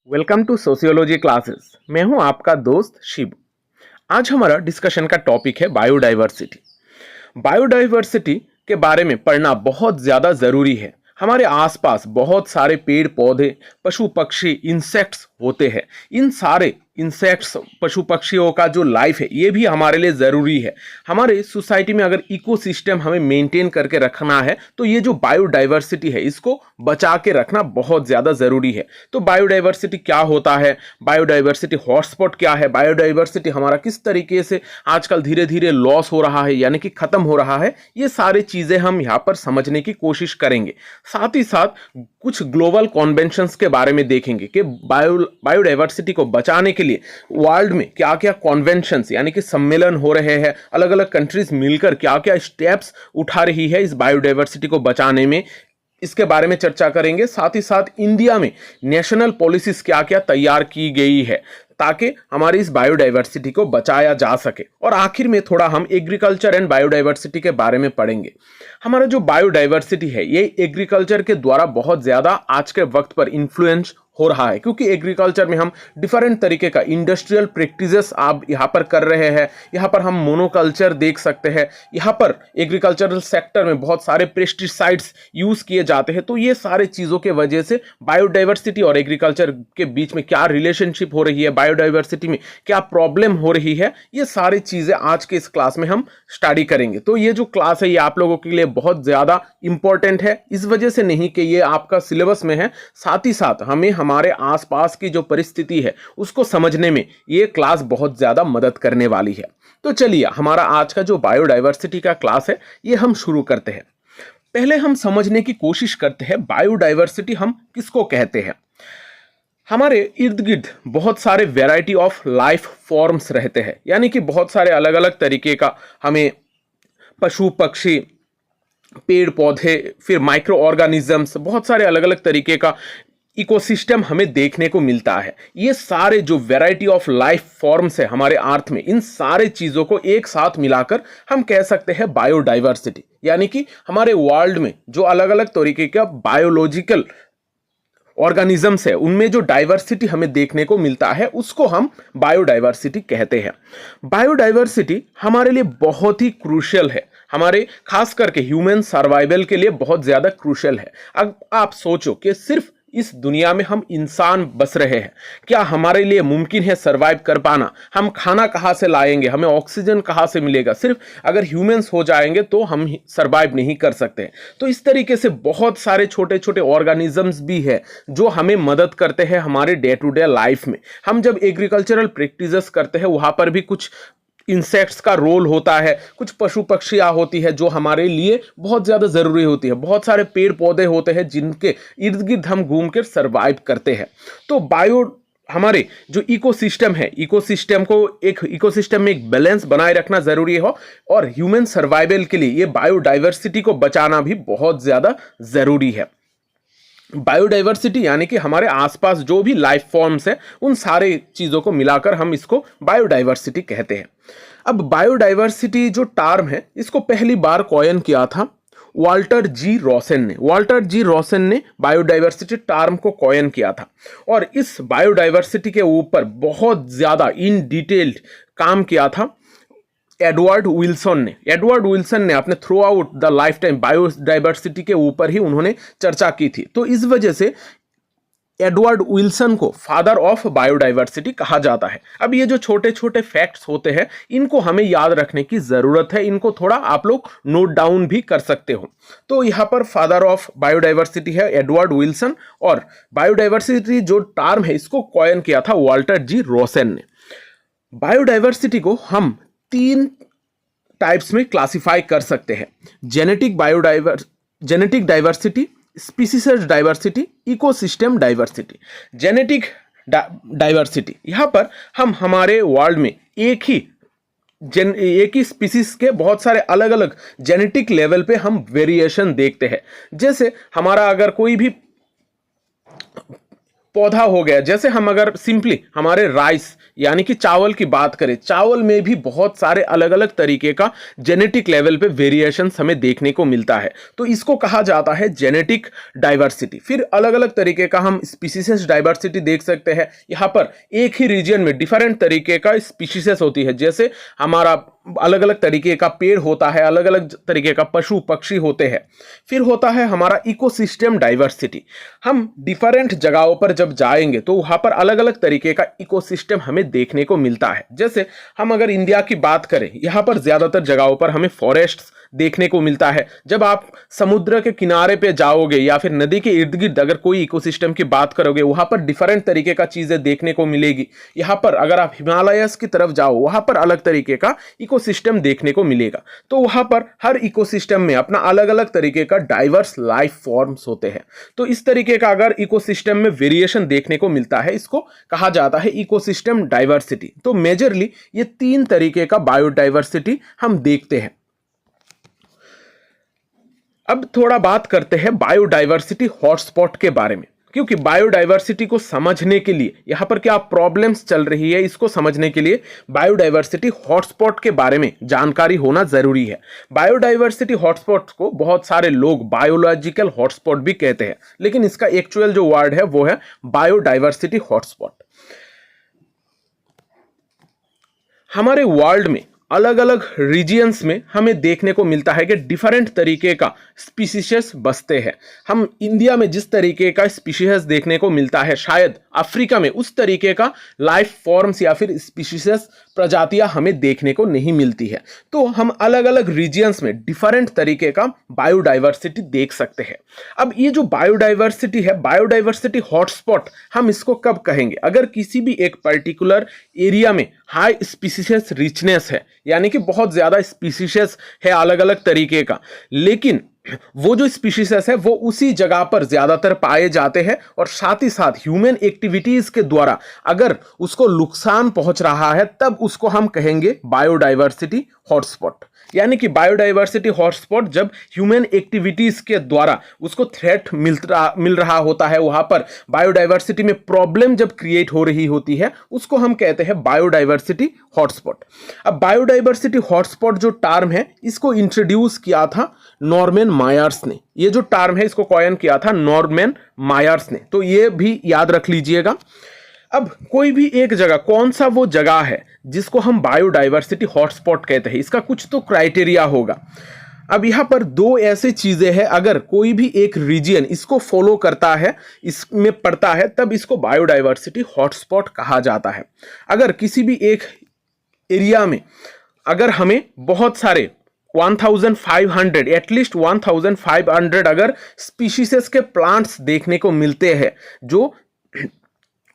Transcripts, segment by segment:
Welcome to sociology classes. मैं हूं आपका दोस्त शिव। आज हमारा डिस्कशन का टॉपिक है बायोडाइवर्सिटी। बायोडाइवर्सिटी के बारे में पढ़ना बहुत ज़्यादा ज़रूरी है। हमारे आसपास बहुत सारे पेड़ पौधे, पशु पक्षी, इंसेक्ट्स होते हैं। इन सारे इंसेक्ट्स, पशु पक्षियों का जो लाइफ है ये भी हमारे लिए ज़रूरी है। हमारे सोसाइटी में अगर इकोसिस्टम हमें मेंटेन करके रखना है तो ये जो बायोडाइवर्सिटी है इसको बचा के रखना बहुत ज़्यादा ज़रूरी है। तो बायोडाइवर्सिटी क्या होता है, बायोडाइवर्सिटी हॉटस्पॉट क्या है, बायोडाइवर्सिटी हमारा किस तरीके से आजकल धीरे धीरे लॉस हो रहा है यानी कि ख़त्म हो रहा है, ये सारी चीज़ें हम यहाँ पर समझने की कोशिश करेंगे। साथ ही साथ कुछ ग्लोबल कॉन्वेंशंस के बारे में देखेंगे कि बायोडाइवर्सिटी को बचाने के लिए वर्ल्ड में क्या क्या कॉन्वेंशंस यानी कि सम्मेलन हो रहे हैं, अलग अलग कंट्रीज मिलकर क्या क्या स्टेप्स उठा रही है इस बायोडाइवर्सिटी को बचाने में, इसके बारे में चर्चा करेंगे। साथ ही साथ इंडिया में नेशनल पॉलिसीज क्या क्या तैयार की गई है ताकि हमारी इस बायोडाइवर्सिटी को बचाया जा सके। और आखिर में थोड़ा हम एग्रीकल्चर एंड बायोडाइवर्सिटी के बारे में पढ़ेंगे। हमारा जो बायोडाइवर्सिटी है ये एग्रीकल्चर के द्वारा बहुत ज़्यादा आज के वक्त पर इन्फ्लुएंस हो रहा है, क्योंकि एग्रीकल्चर में हम डिफरेंट तरीके का इंडस्ट्रियल प्रैक्टिसेस आप यहाँ पर कर रहे हैं। यहाँ पर हम मोनोकल्चर देख सकते हैं। यहाँ पर एग्रीकल्चरल सेक्टर में बहुत सारे पेस्टिसाइड्स यूज़ किए जाते हैं। तो ये सारे चीज़ों के वजह से बायोडाइवर्सिटी और एग्रीकल्चर के बीच में क्या रिलेशनशिप हो रही है, बायोडाइवर्सिटी में क्या प्रॉब्लम हो रही है, ये सारी चीज़ें आज के इस क्लास में हम स्टडी करेंगे। तो ये जो क्लास है ये आप लोगों के लिए बहुत ज़्यादा इंपॉर्टेंट है, इस वजह से नहीं कि ये आपका सिलेबस में है, साथ ही साथ हमें हमारे आसपास की जो परिस्थिति है उसको समझने में ये क्लास बहुत ज़्यादा मदद करने वाली है। तो चलिए हमारा आज का जो बायोडाइवर्सिटी का क्लास है ये हम शुरू करते हैं। पहले हम समझने की कोशिश करते हैं बायोडाइवर्सिटी हम किसको कहते हैं। हमारे इर्द गिर्द बहुत सारे वैरायटी ऑफ लाइफ फॉर्म्स रहते हैं, यानी कि बहुत सारे अलग अलग तरीके का हमें पशु पक्षी, पेड़ पौधे, फिर माइक्रो ऑर्गेनिजम्स, बहुत सारे अलग अलग तरीके का इकोसिस्टम हमें देखने को मिलता है। ये सारे जो वैरायटी ऑफ लाइफ फॉर्म्स है हमारे अर्थ में, इन सारे चीज़ों को एक साथ मिलाकर हम कह सकते हैं बायोडाइवर्सिटी। यानी कि हमारे वर्ल्ड में जो अलग अलग तरीके का बायोलॉजिकल ऑर्गेनिजम्स है उनमें जो डाइवर्सिटी हमें देखने को मिलता है उसको हम बायोडाइवर्सिटी कहते हैं। बायोडाइवर्सिटी हमारे लिए बहुत ही क्रूशियल है, हमारे खास करके ह्यूमन सर्वाइवल के लिए बहुत ज़्यादा क्रूशियल है। अब आप सोचो कि सिर्फ इस दुनिया में हम इंसान बस रहे हैं, क्या हमारे लिए मुमकिन है सरवाइव कर पाना? हम खाना कहाँ से लाएंगे, हमें ऑक्सीजन कहाँ से मिलेगा? सिर्फ अगर ह्यूमंस हो जाएंगे तो हम सरवाइव नहीं कर सकते। तो इस तरीके से बहुत सारे छोटे छोटे ऑर्गेनिजम्स भी है जो हमें मदद करते हैं हमारे डे टू डे लाइफ में। हम जब एग्रीकल्चरल प्रैक्टिसेस करते हैं वहाँ पर भी कुछ इंसेक्ट्स का रोल होता है, कुछ पशु पक्षियाँ होती है जो हमारे लिए बहुत ज़्यादा ज़रूरी होती है, बहुत सारे पेड़ पौधे होते हैं जिनके इर्द गिर्द हम घूम कर सर्वाइव करते हैं। तो हमारे जो इकोसिस्टम है, इकोसिस्टम में एक बैलेंस बनाए रखना ज़रूरी हो, और ह्यूमन सर्वाइवल के लिए ये बायोडाइवर्सिटी को बचाना भी बहुत ज़्यादा ज़रूरी है। बायोडाइवर्सिटी यानी कि हमारे आसपास जो भी लाइफ फॉर्म्स है उन सारे चीज़ों को मिलाकर हम इसको बायोडाइवर्सिटी कहते हैं। अब बायोडाइवर्सिटी जो टर्म है इसको पहली बार कॉइन किया था वाल्टर जी रॉसन ने बायोडाइवर्सिटी टर्म को कॉइन किया था, और इस बायोडाइवर्सिटी के ऊपर बहुत ज़्यादा इन डिटेल्ड काम किया था एडवर्ड विल्सन ने अपने through out the life time biodiversity के ऊपर ही उन्होंने चर्चा की थी। तो इस वजह से एडवर्ड विल्सन को फादर ऑफ बायोडाइवर्सिटी कहा जाता है। अब ये जो छोटे छोटे फैक्ट्स होते हैं इनको हमें याद रखने की ज़रूरत है, इनको थोड़ा आप लोग नोट डाउन भी कर सकते हो। तो यहाँ पर फादर ऑफ बायोडाइवर्सिटी है एडवर्ड विल्सन, और बायोडाइवर्सिटी जो टर्म है इसको कॉइन किया था वाल्टर जी रॉसन ने। बायोडाइवर्सिटी को हम 3 टाइप्स में क्लासिफाई कर सकते हैं: genetic diversity, species diversity, ecosystem diversity. Genetic diversity, यहाँ पर हम हमारे वर्ल्ड में एक ही स्पीसीज के बहुत सारे अलग अलग जेनेटिक लेवल पे हम वेरिएशन देखते हैं। जैसे हमारा अगर कोई भी पौधा हो गया, जैसे हम अगर सिंपली हमारे राइस यानी कि चावल की बात करें, चावल में भी बहुत सारे अलग अलग तरीके का जेनेटिक लेवल पे वेरिएशंस हमें देखने को मिलता है, तो इसको कहा जाता है जेनेटिक डाइवर्सिटी। फिर अलग अलग तरीके का हम स्पीशीज डाइवर्सिटी देख सकते हैं। यहाँ पर एक ही रीजन में डिफरेंट तरीके का स्पीशीज होती है, जैसे हमारा अलग अलग तरीके का पेड़ होता है, अलग अलग तरीके का पशु पक्षी होते हैं। फिर होता है हमारा इकोसिस्टम डाइवर्सिटी। हम डिफरेंट जगहों पर जब जाएंगे तो वहां पर अलग अलग तरीके का इकोसिस्टम हमें देखने को मिलता है। जैसे हम अगर इंडिया की बात करें, यहाँ पर ज्यादातर जगहों पर हमें फॉरेस्ट देखने को मिलता है। जब आप समुद्र के किनारे पे जाओगे या फिर नदी के इर्द गिर्द अगर कोई इकोसिस्टम की बात करोगे, वहां पर डिफरेंट तरीके का चीजें देखने को मिलेगी। यहाँ पर अगर आप हिमालयस की तरफ जाओ, वहां पर अलग तरीके का इकोसिस्टम देखने को मिलेगा। तो वहां पर हर इकोसिस्टम में अपना अलग अलग तरीके का डाइवर्स लाइफ फॉर्म्स होते हैं। तो इस तरीके का अगर इकोसिस्टम में वेरिएशन देखने को मिलता है, इसको कहा जाता है इकोसिस्टम डाइवर्सिटी। तो मेजरली ये 3 तरीके का बायोडाइवर्सिटी हम देखते हैं। अब थोड़ा बात करते हैं बायोडाइवर्सिटी हॉटस्पॉट के बारे में, क्योंकि बायोडाइवर्सिटी को समझने के लिए यहाँ पर क्या प्रॉब्लम्स चल रही है, इसको समझने के लिए बायोडाइवर्सिटी हॉटस्पॉट के बारे में जानकारी होना जरूरी है। बायोडाइवर्सिटी हॉटस्पॉट को बहुत सारे लोग बायोलॉजिकल हॉटस्पॉट भी कहते हैं, लेकिन इसका एक्चुअल जो वर्ड है वो है बायोडाइवर्सिटी हॉटस्पॉट। हमारे वर्ल्ड में अलग अलग रीजियंस में हमें देखने को मिलता है कि डिफरेंट तरीके का स्पीशीज बसते हैं। हम इंडिया में जिस तरीके का स्पीशीज देखने को मिलता है, शायद अफ्रीका में उस तरीके का लाइफ फॉर्म्स या फिर स्पीशीज प्रजातियां हमें देखने को नहीं मिलती है। तो हम अलग अलग रीजियंस में डिफरेंट तरीके का बायोडाइवर्सिटी देख सकते हैं। अब ये जो बायोडाइवर्सिटी है, बायोडाइवर्सिटी हॉटस्पॉट हम इसको कब कहेंगे? अगर किसी भी एक पर्टिकुलर एरिया में हाई स्पीशीज रिचनेस है, यानी कि बहुत ज्यादा स्पीशीज है अलग अलग तरीके का, लेकिन वो जो स्पीशीज है वो उसी जगह पर ज्यादातर पाए जाते हैं और साथ ही साथ ह्यूमन एक्टिविटीज के द्वारा अगर उसको नुकसान पहुंच रहा है, तब उसको हम कहेंगे बायोडाइवर्सिटी हॉटस्पॉट। यानी कि बायोडाइवर्सिटी हॉटस्पॉट जब ह्यूमन एक्टिविटीज के द्वारा उसको थ्रेट मिल रहा होता है, वहां पर बायोडाइवर्सिटी में प्रॉब्लम जब क्रिएट हो रही होती है, उसको हम कहते हैं बायोडाइवर्सिटी हॉटस्पॉट। अब बायोडाइवर्सिटी हॉटस्पॉट जो टर्म है, इसको इंट्रोड्यूस किया था नॉर्मन मायर्स ने। ये जो टर्म है इसको कॉइन किया था नॉर्मन मायर्स ने, तो ये भी याद रख लीजिएगा। अब कोई भी एक जगह, कौन सा वो जगह है जिसको हम बायोडाइवर्सिटी हॉटस्पॉट कहते हैं, इसका कुछ तो क्राइटेरिया होगा। अब यहाँ पर 2 ऐसी चीजें हैं, अगर कोई भी एक रीजन इसको फॉलो करता है, इसमें पड़ता है, तब इसको बायोडाइवर्सिटी हॉटस्पॉट कहा जाता है। अगर किसी भी एक एरिया में अगर हमें बहुत सारे 1500 एटलीस्ट 1500 अगर स्पीशीज के प्लांट्स देखने को मिलते हैं जो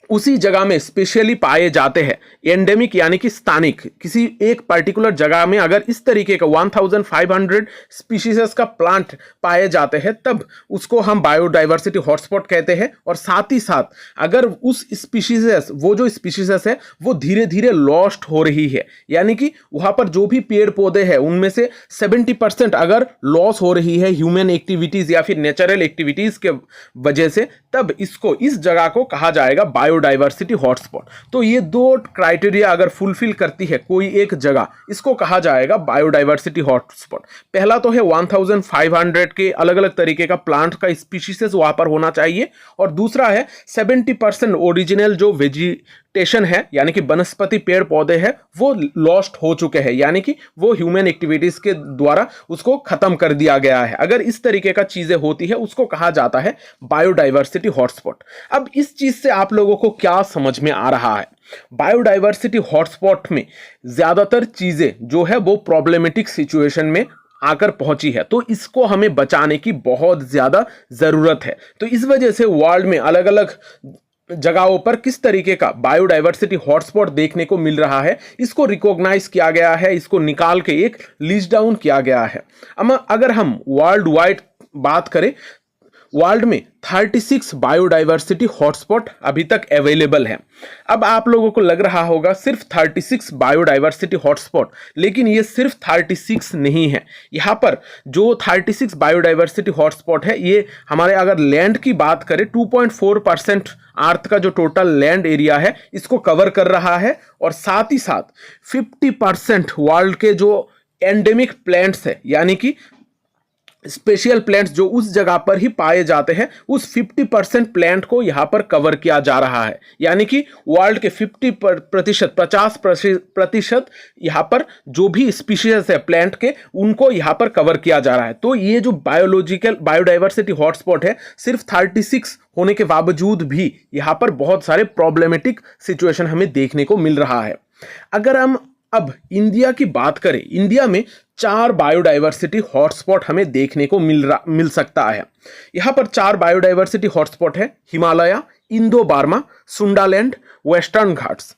उसी जगह में स्पेशली पाए जाते हैं, एंडेमिक यानी कि स्थानिक, किसी एक पर्टिकुलर जगह में अगर इस तरीके का 1500 स्पीशीज का प्लांट पाए जाते हैं, तब उसको हम बायोडाइवर्सिटी हॉटस्पॉट कहते हैं। और साथ ही साथ अगर उस स्पीशीज, वो जो स्पीशीज है वो धीरे धीरे लॉस्ट हो रही है, यानी कि वहां पर जो भी पेड़ पौधे हैं उनमें से 70% अगर लॉस हो रही है ह्यूमन एक्टिविटीज या फिर नेचुरल एक्टिविटीज के वजह से, तब इसको, इस जगह को कहा जाएगा बायोडाइवर्सिटी हॉटस्पॉट। तो ये 2 क्राइटेरिया अगर फुलफिल करती है कोई एक जगह, इसको कहा जाएगा बायोडाइवर्सिटी हॉटस्पॉट। पहला तो है 1500 के अलग अलग तरीके का प्लांट का स्पीशीज वहां पर होना चाहिए, और दूसरा है 70% ओरिजिनल जो वेजिटेशन है यानी कि वनस्पति पेड़ पौधे हैं वो लॉस्ट हो चुके हैं, यानी कि वो ह्यूमन एक्टिविटीज के द्वारा उसको खत्म कर दिया गया है। अगर इस तरीके का चीजें होती है उसको कहा जाता है बायोडाइवर्सिटी हॉटस्पॉट। अब इस चीज से आप लोगों को क्या समझ में आ रहा है? बायोडाइवर्सिटी हॉटस्पॉट में ज्यादातर चीजें जो है वो प्रॉब्लमेटिक सिचुएशन में आकर पहुंची है, तो इसको हमें बचाने की बहुत ज्यादा जरूरत है। तो इस वजह से वर्ल्ड में अलग अलग जगहों पर किस तरीके का बायोडाइवर्सिटी हॉटस्पॉट देखने को मिल रहा है, इसको रिकॉग्नाइज किया गया है, इसको निकाल के एक लिस्ट डाउन किया गया है। अगर हम वर्ल्ड वाइड बात करें, वर्ल्ड में 36 बायोडाइवर्सिटी हॉटस्पॉट अभी तक अवेलेबल है। अब आप लोगों को लग रहा होगा सिर्फ 36 बायोडाइवर्सिटी हॉटस्पॉट, लेकिन ये सिर्फ 36 नहीं है। यहाँ पर जो 36 बायोडाइवर्सिटी हॉटस्पॉट है, ये हमारे अगर लैंड की बात करें 2.4% अर्थ का जो टोटल लैंड एरिया है इसको कवर कर रहा है, और साथ ही साथ 50% वर्ल्ड के जो एंडेमिक प्लांट्स है, यानी कि स्पेशल प्लांट्स जो उस जगह पर ही पाए जाते हैं, उस 50% प्लांट को यहाँ पर कवर किया जा रहा है। यानी कि वर्ल्ड के 50% यहाँ पर जो भी स्पीशीज है प्लांट के, उनको यहाँ पर कवर किया जा रहा है। तो ये जो बायोडाइवर्सिटी हॉटस्पॉट है, सिर्फ 36 होने के बावजूद भी यहाँ पर बहुत सारे प्रॉब्लमेटिक सिचुएशन हमें देखने को मिल रहा है। अगर हम अब इंडिया की बात करें, इंडिया में 4 बायोडाइवर्सिटी हॉटस्पॉट हमें देखने को मिल सकता है। यहाँ पर 4 बायोडाइवर्सिटी हॉटस्पॉट है: Himalaya, Indo Barama, Sundaland, western Ghats.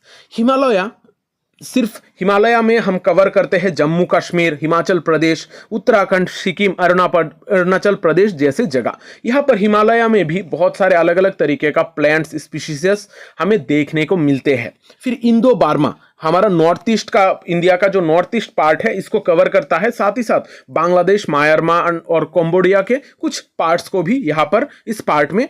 Himalaya में हम कवर करते हैं जम्मू कश्मीर, हिमाचल प्रदेश, उत्तराखंड, सिक्किम, अरुणाचल प्रदेश जैसे जगह। यहाँ पर हिमालय में भी बहुत सारे अलग अलग तरीके का प्लांट्स स्पीशीज हमें देखने को मिलते हैं। फिर इंडो बार्मा हमारा नॉर्थ ईस्ट का, इंडिया का जो नॉर्थ ईस्ट पार्ट है, इसको कवर करता है। साथ ही साथ बांग्लादेश, म्यांमार और कंबोडिया के कुछ पार्ट्स को भी यहाँ पर इस पार्ट में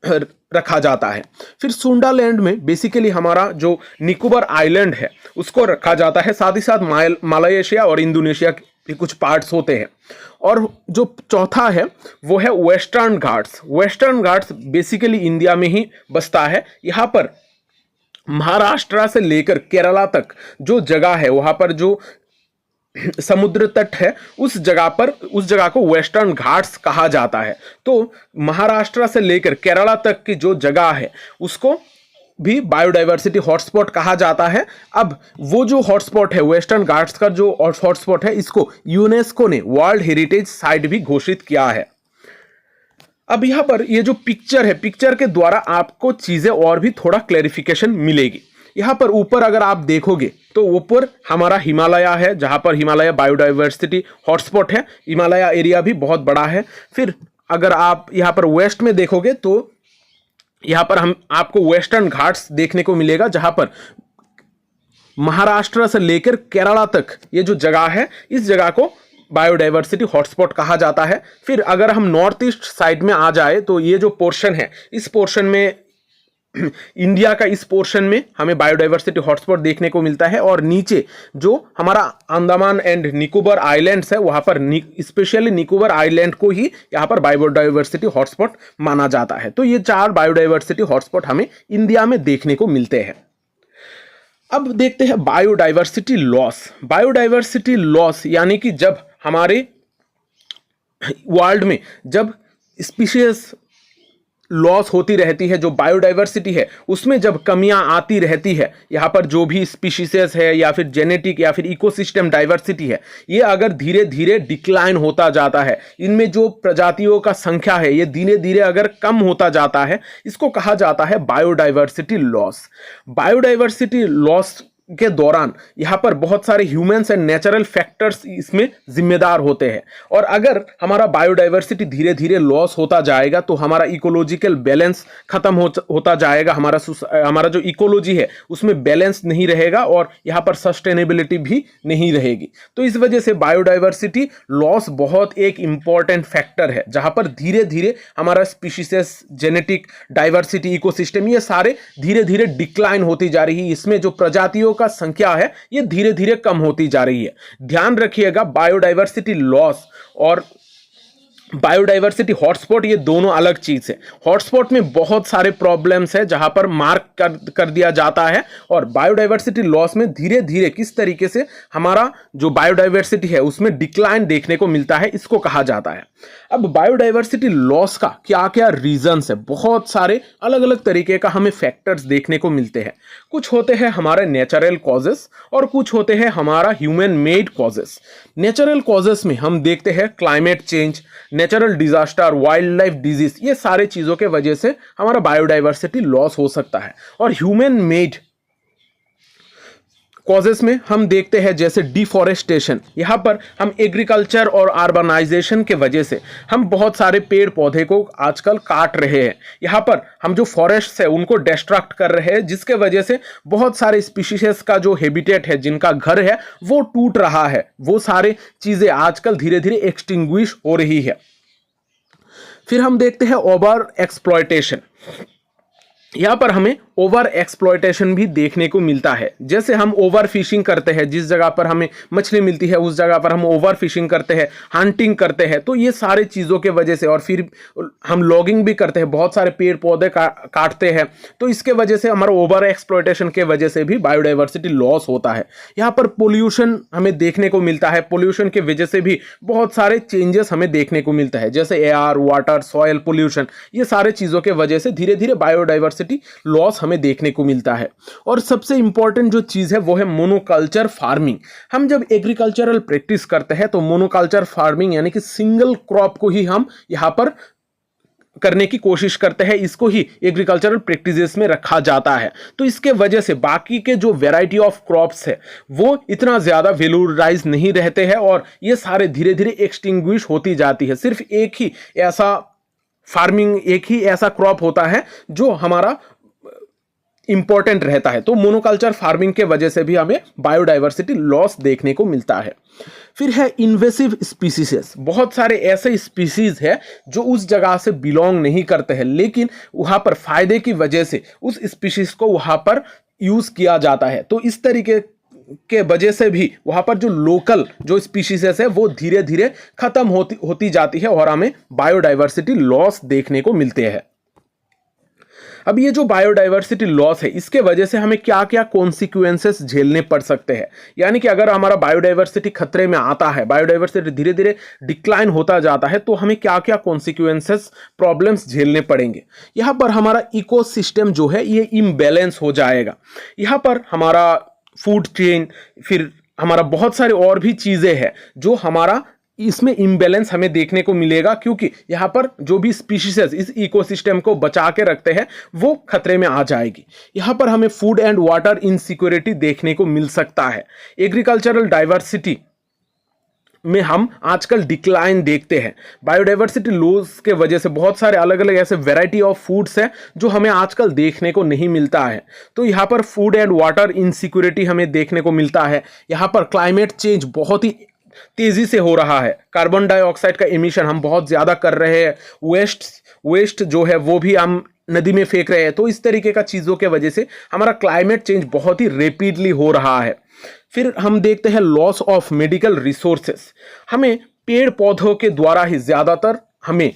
रखा जाता है। फिर सुंडालैंड में बेसिकली हमारा जो निकोबार आइलैंड है उसको रखा जाता है। साथ ही साथ मलेशिया और इंडोनेशिया के कुछ पार्ट्स होते हैं। और जो चौथा है वो है western Ghats. Western Ghats basically India में ही बसता है। यहाँ पर महाराष्ट्र से लेकर केरला तक जो जगह है, वहां पर जो समुद्र तट है, उस जगह को वेस्टर्न घाट्स कहा जाता है। तो महाराष्ट्र से लेकर केरला तक की जो जगह है उसको भी बायोडाइवर्सिटी हॉटस्पॉट कहा जाता है। अब वो जो हॉटस्पॉट है, वेस्टर्न घाट्स का जो हॉटस्पॉट है, इसको यूनेस्को ने वर्ल्ड हेरिटेज साइट भी घोषित किया है। अब यहाँ पर ये जो पिक्चर है, पिक्चर के द्वारा आपको चीजें और भी थोड़ा क्लैरिफिकेशन मिलेगी। यहाँ पर ऊपर अगर आप देखोगे तो ऊपर हमारा हिमालय है, जहाँ पर हिमालय बायोडाइवर्सिटी हॉटस्पॉट है। हिमालय एरिया भी बहुत बड़ा है। फिर अगर आप यहाँ पर वेस्ट में देखोगे तो यहाँ पर आपको वेस्टर्न घाट्स देखने को मिलेगा, जहाँ पर महाराष्ट्र से लेकर केरला तक ये जो जगह है, इस जगह को बायोडाइवर्सिटी हॉटस्पॉट कहा जाता है। फिर अगर हम नॉर्थ ईस्ट साइड में आ जाए तो ये जो पोर्शन है, इस पोर्शन में इंडिया का इस पोर्शन में हमें बायोडाइवर्सिटी हॉटस्पॉट देखने को मिलता है। और नीचे जो हमारा अंडमान एंड निकोबार आइलैंड्स है, वहां पर स्पेशली निकोबार आइलैंड को ही यहाँ पर बायोडाइवर्सिटी हॉटस्पॉट माना जाता है। तो ये 4 बायोडाइवर्सिटी हॉटस्पॉट हमें इंडिया में देखने को मिलते हैं। अब देखते हैं बायोडाइवर्सिटी लॉस। बायोडाइवर्सिटी लॉस यानी कि जब हमारे वर्ल्ड में जब स्पीशीज लॉस होती रहती है, जो बायोडाइवर्सिटी है उसमें जब कमियां आती रहती है, यहाँ पर जो भी स्पीशीज है या फिर जेनेटिक या फिर इकोसिस्टम डाइवर्सिटी है, ये अगर धीरे धीरे डिक्लाइन होता जाता है, इनमें जो प्रजातियों का संख्या है ये धीरे धीरे अगर कम होता जाता है, इसको कहा जाता है बायोडाइवर्सिटी लॉस। बायोडाइवर्सिटी लॉस के दौरान यहाँ पर बहुत सारे ह्यूमंस एंड नेचुरल फैक्टर्स इसमें जिम्मेदार होते हैं। और अगर हमारा बायोडाइवर्सिटी धीरे धीरे लॉस होता जाएगा तो हमारा इकोलॉजिकल बैलेंस खत्म होता जाएगा। हमारा जो इकोलॉजी है उसमें बैलेंस नहीं रहेगा और यहाँ पर सस्टेनेबिलिटी भी नहीं रहेगी। तो इस वजह से बायोडाइवर्सिटी लॉस बहुत एक इंपॉर्टेंट फैक्टर है, जहाँ पर धीरे धीरे हमारा स्पीशीज, जेनेटिक डाइवर्सिटी, इकोसिस्टम, ये सारे धीरे धीरे डिक्लाइन होती जा रही है। इसमें जो प्रजातियों का संख्या है ये धीरे धीरे कम होती जा रही है। ध्यान रखिएगा, बायोडाइवर्सिटी लॉस और बायोडाइवर्सिटी हॉटस्पॉट ये दोनों अलग चीज है। हॉटस्पॉट में बहुत सारे प्रॉब्लम्स है जहां पर मार्क कर दिया जाता है, और बायोडाइवर्सिटी लॉस में धीरे धीरे किस तरीके से हमारा जो बायोडाइवर्सिटी है उसमें डिक्लाइन देखने को मिलता है, इसको कहा जाता है। अब बायोडाइवर्सिटी लॉस का क्या क्या रीजंस है, बहुत सारे अलग अलग तरीके का हमें फैक्टर्स देखने को मिलते हैं। कुछ होते हैं हमारे नेचुरल कॉजेस और कुछ होते हैं हमारा human made causes. Natural causes में हम देखते हैं climate change, natural disaster, wild life disease, ये सारे चीजों के वजह से हमारा बायोडाइवर्सिटी लॉस हो सकता है। और ह्यूमन मेड कॉजेस में हम देखते हैं जैसे डिफॉरेस्टेशन, यहाँ पर हम एग्रीकल्चर और अर्बनाइजेशन के वजह से हम बहुत सारे पेड़ पौधे को आजकल काट रहे हैं। यहाँ पर हम जो फॉरेस्ट है उनको डिस्ट्रक्ट कर रहे हैं, जिसके वजह से बहुत सारे स्पीशीज का जो हैबिटेट है, जिनका घर है, वो टूट रहा है। वो सारे चीजें आजकल धीरे धीरे एक्सटिंग्विश हो रही है। फिर हम देखते हैं ओवर एक्सप्लॉयटेशन। यहाँ पर हमें ओवर एक्सप्लॉयटेशन भी देखने को मिलता है। जैसे हम ओवर फिशिंग करते हैं, जिस जगह पर हमें मछली मिलती है उस जगह पर हम ओवर फिशिंग करते हैं, हंटिंग करते हैं। तो ये सारे चीज़ों के वजह से, और फिर हम लॉगिंग भी करते हैं, बहुत सारे पेड़ पौधे काटते हैं। तो इसके वजह से हमारा ओवर एक्सप्लॉयटेशन के वजह से भी बायोडाइवर्सिटी लॉस होता है। यहाँ पर पोल्यूशन हमें देखने को मिलता है। पोल्यूशन के वजह से भी बहुत सारे चेंजेस हमें देखने को मिलता है, जैसे एयर, वाटर, सॉयल पोल्यूशन। ये सारे चीज़ों के वजह से धीरे धीरे बायोडाइवर्सिटी लॉस हमें देखने को मिलता है। और सबसे इंपॉर्टेंट जो चीज है वो है मोनोकल्चर फार्मिंग। हम जब एग्रीकल्चरल प्रैक्टिस करते हैं तो मोनोकल्चर फार्मिंग यानी कि सिंगल क्रॉप को ही हम यहां पर करने की कोशिश करते हैं, इसको ही एग्रीकल्चरल प्रैक्टिसेस में रखा जाता है। तो इसके वजह से बाकी के जो वैरायटी ऑफ क्रॉप्स है वो इतना ज्यादा वैल्यूराइज नहीं रहते हैं और ये सारे धीरे धीरे एक्सटिंग्विश होती जाती है। सिर्फ एक ही ऐसा क्रॉप होता है जो हमारा इंपॉर्टेंट रहता है। तो मोनोकल्चर फार्मिंग के वजह से भी हमें बायोडाइवर्सिटी लॉस देखने को मिलता है। फिर है इन्वेसिव स्पीसीज। बहुत सारे ऐसे स्पीसीज है जो उस जगह से बिलोंग नहीं करते हैं, लेकिन वहां पर फायदे की वजह से उस स्पीसीज को वहां पर यूज किया जाता है। तो इस तरीके के वजह से भी वहां पर जो लोकल जो स्पीशीज है वो धीरे धीरे खत्म होती जाती है और हमें बायोडाइवर्सिटी लॉस देखने को मिलते हैं। अब ये जो बायोडाइवर्सिटी लॉस है, इसके वजह से हमें क्या क्या कॉन्सिक्वेंसेस झेलने पड़ सकते हैं। यानी कि अगर हमारा बायोडाइवर्सिटी खतरे में आता है, बायोडाइवर्सिटी धीरे धीरे डिक्लाइन होता जाता है, तो हमें क्या क्या कॉन्सिक्वेंसेस, प्रॉब्लम्स झेलने पड़ेंगे। यहाँ पर हमारा इकोसिस्टम जो है ये इम्बैलेंस हो जाएगा। यहाँ पर हमारा फूड चेन, फिर हमारा बहुत सारे और भी चीजें हैं जो हमारा इसमें इम्बैलेंस हमें देखने को मिलेगा, क्योंकि यहाँ पर जो भी स्पीशीज इस इकोसिस्टम को बचा के रखते हैं वो खतरे में आ जाएगी। यहाँ पर हमें फूड एंड वाटर इनसिक्योरिटी देखने को मिल सकता है। एग्रीकल्चरल डाइवर्सिटी में हम आजकल डिक्लाइन देखते हैं। बायोडाइवर्सिटी लॉस के वजह से बहुत सारे अलग अलग ऐसे वैरायटी ऑफ फूड्स हैं जो हमें आजकल देखने को नहीं मिलता है। तो यहाँ पर फूड एंड वाटर इनसिक्योरिटी हमें देखने को मिलता है। यहाँ पर क्लाइमेट चेंज बहुत ही तेजी से हो रहा है। कार्बन डाइऑक्साइड का एमिशन हम बहुत ज्यादा कर रहे हैं। वेस्ट जो है वो भी हम नदी में फेंक रहे हैं। तो इस तरीके का चीजों के वजह से हमारा क्लाइमेट चेंज बहुत ही रैपिडली हो रहा है। फिर हम देखते हैं लॉस ऑफ मेडिकल रिसोर्सेस। हमें पेड़ पौधों के द्वारा ही ज्यादातर हमें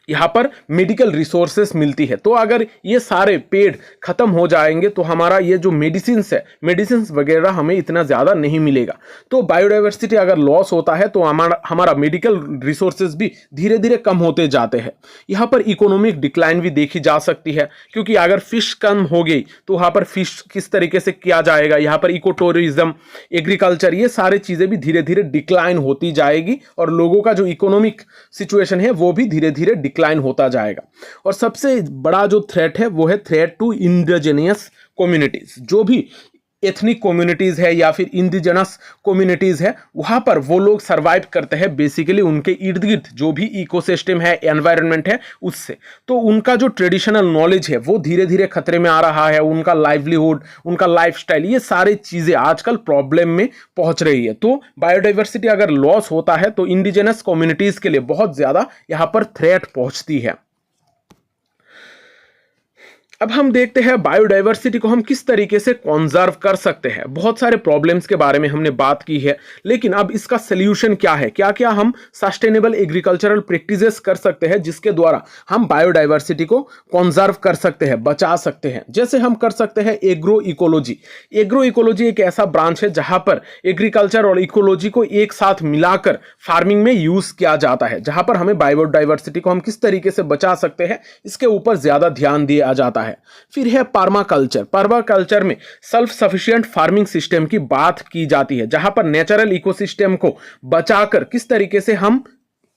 यहाँ पर मेडिकल रिसोर्सेस मिलती है। तो अगर ये सारे पेड़ खत्म हो जाएंगे तो हमारा ये जो मेडिसिन वगैरह हमें इतना ज़्यादा नहीं मिलेगा। तो बायोडाइवर्सिटी अगर लॉस होता है तो हमारा मेडिकल रिसोर्सेज भी धीरे धीरे कम होते जाते हैं। यहाँ पर इकोनॉमिक डिक्लाइन भी देखी जा सकती है, क्योंकि अगर फिश कम हो गई तो वहाँ पर फिश किस तरीके से किया जाएगा। यहाँ पर इको टूरिज्म, एग्रीकल्चर, ये सारी चीज़ें भी धीरे धीरे डिक्लाइन होती जाएगी और लोगों का जो इकोनॉमिक सिचुएशन है वो भी धीरे धीरे डिक्लाइन होता जाएगा। और सबसे बड़ा जो थ्रेट है वो है थ्रेट टू इंडिजिनियस कम्युनिटीज। जो भी एथनिक कम्युनिटीज है या फिर इंडिजिनस कम्युनिटीज है, वहां पर वो लोग सरवाइव करते हैं बेसिकली उनके इर्द गिर्द जो भी इकोसिस्टम है, एनवायरनमेंट है, उससे। तो उनका जो ट्रेडिशनल नॉलेज है वो धीरे धीरे खतरे में आ रहा है। उनका लाइवलीहुड, उनका लाइफस्टाइल, ये सारी चीजें आजकल प्रॉब्लम में पहुंच रही है। तो बायोडाइवर्सिटी अगर लॉस होता है तो इंडिजिनस कम्युनिटीज के लिए बहुत ज्यादा यहां पर थ्रेट पहुंचती है। अब हम देखते हैं बायोडाइवर्सिटी को हम किस तरीके से कंजर्व कर सकते हैं। बहुत सारे प्रॉब्लम्स के बारे में हमने बात की है, लेकिन अब इसका सलूशन क्या है, क्या क्या हम सस्टेनेबल एग्रीकल्चरल प्रैक्टिसेस कर सकते हैं जिसके द्वारा हम बायोडाइवर्सिटी को कंजर्व कर सकते हैं, बचा सकते हैं। जैसे हम कर सकते हैं एग्रो इकोलॉजी। एग्रो इकोलॉजी एक ऐसा ब्रांच है जहां पर एग्रीकल्चर और इकोलॉजी को एक साथ मिलाकर फार्मिंग में यूज किया जाता है, जहां पर हमें बायोडाइवर्सिटी को हम किस तरीके से बचा सकते हैं इसके ऊपर ज्यादा ध्यान दिया जाता है। फिर है पर्माकल्चर। पर्माकल्चर में सेल्फ सफिशिएंट फार्मिंग सिस्टम की बात की जाती है, जहां पर नेचुरल इकोसिस्टम को बचाकर किस तरीके से हम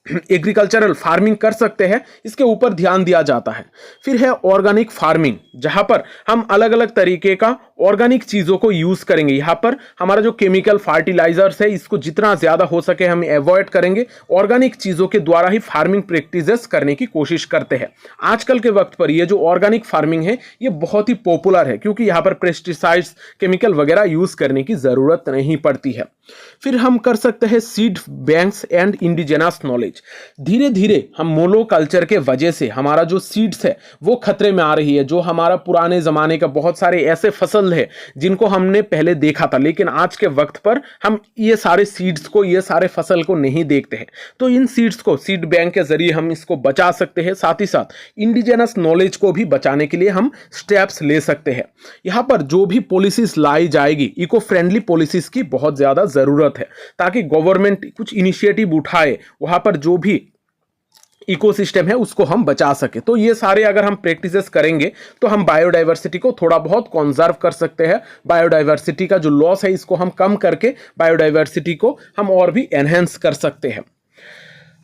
एग्रीकल्चरल फार्मिंग कर सकते हैं, इसके ऊपर ध्यान दिया जाता है। फिर है ऑर्गेनिक फार्मिंग, जहां पर हम अलग अलग तरीके का ऑर्गेनिक चीजों को यूज करेंगे। यहाँ पर हमारा जो केमिकल फर्टिलाइजर्स है इसको जितना ज्यादा हो सके हम अवॉइड करेंगे, ऑर्गेनिक चीजों के द्वारा ही फार्मिंग प्रैक्टिसेस करने की कोशिश करते हैं। आजकल के वक्त पर ये जो ऑर्गेनिक फार्मिंग है ये बहुत ही पॉपुलर है, क्योंकि यहाँ पर पेस्टिसाइड्स, केमिकल वगैरह यूज करने की जरूरत नहीं पड़ती है। फिर हम कर सकते हैं seed banks and indigenous knowledge. धीरे धीरे हम मोनोकल्चर के वजह से हमारा जो सीड्स है वो खतरे में आ रही है। जो हमारा पुराने जमाने का बहुत सारे ऐसे फसल है जिनको हमने पहले देखा था, लेकिन आज के वक्त पर हम ये सारे सीड्स को, ये सारे फसल को नहीं देखते हैं। तो इन सीड्स को सीड बैंक के जरिए हम इसको बचा सकते हैं। साथ ही साथ इंडिजिनस नॉलेज को भी बचाने के लिए हम स्टेप्स ले सकते हैं। यहाँ पर जो भी पॉलिसीज लाई जाएगी, इको फ्रेंडली पॉलिसीज की बहुत ज्यादा जरूरत है, ताकि गवर्नमेंट कुछ इनिशिएटिव उठाए, वहां पर जो भी इकोसिस्टम है उसको हम बचा सके। तो ये सारे अगर हम प्रैक्टिसेस करेंगे तो हम बायोडाइवर्सिटी को थोड़ा बहुत कंजर्व कर सकते हैं। बायोडाइवर्सिटी का जो लॉस है इसको हम कम करके बायोडाइवर्सिटी को हम और भी एनहेंस कर सकते हैं।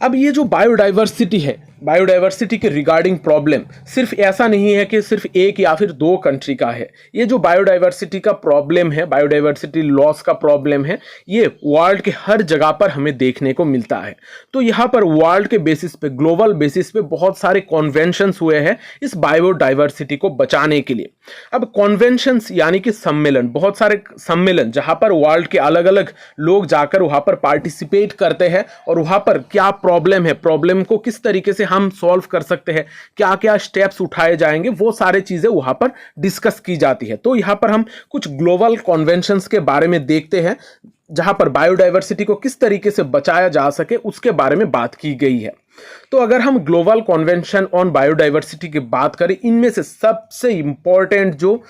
अब ये जो बायोडाइवर्सिटी है, बायोडाइवर्सिटी के रिगार्डिंग प्रॉब्लम सिर्फ ऐसा नहीं है कि सिर्फ एक या फिर दो कंट्री का है। ये जो बायोडाइवर्सिटी का प्रॉब्लम है, बायोडाइवर्सिटी लॉस का प्रॉब्लम है, ये वर्ल्ड के हर जगह पर हमें देखने को मिलता है। तो यहाँ पर वर्ल्ड के बेसिस पे, ग्लोबल बेसिस पे बहुत सारे कॉन्वेंशंस हुए हैं इस बायोडाइवर्सिटी को बचाने के लिए। अब कॉन्वेंशंस यानी कि सम्मेलन, बहुत सारे सम्मेलन जहाँ पर वर्ल्ड के अलग अलग लोग जाकर वहाँ पर पार्टिसिपेट करते हैं और वहाँ पर क्या प्रॉब्लम है, प्रॉब्लम को किस तरीके से हम सॉल्व कर सकते हैं, क्या क्या स्टेप्स उठाए जाएंगे, वो सारे चीजें वहां पर डिस्कस की जाती है। तो यहां पर हम कुछ ग्लोबल कन्वेंशंस के बारे में देखते हैं, जहां पर बायोडाइवर्सिटी को किस तरीके से बचाया जा सके उसके बारे में बात की गई है। तो अगर हम ग्लोबल कन्वेंशन ऑन बायोडाइवर्सिटी की बात करें, इनमें से सबसे इंपॉर्टेंट जो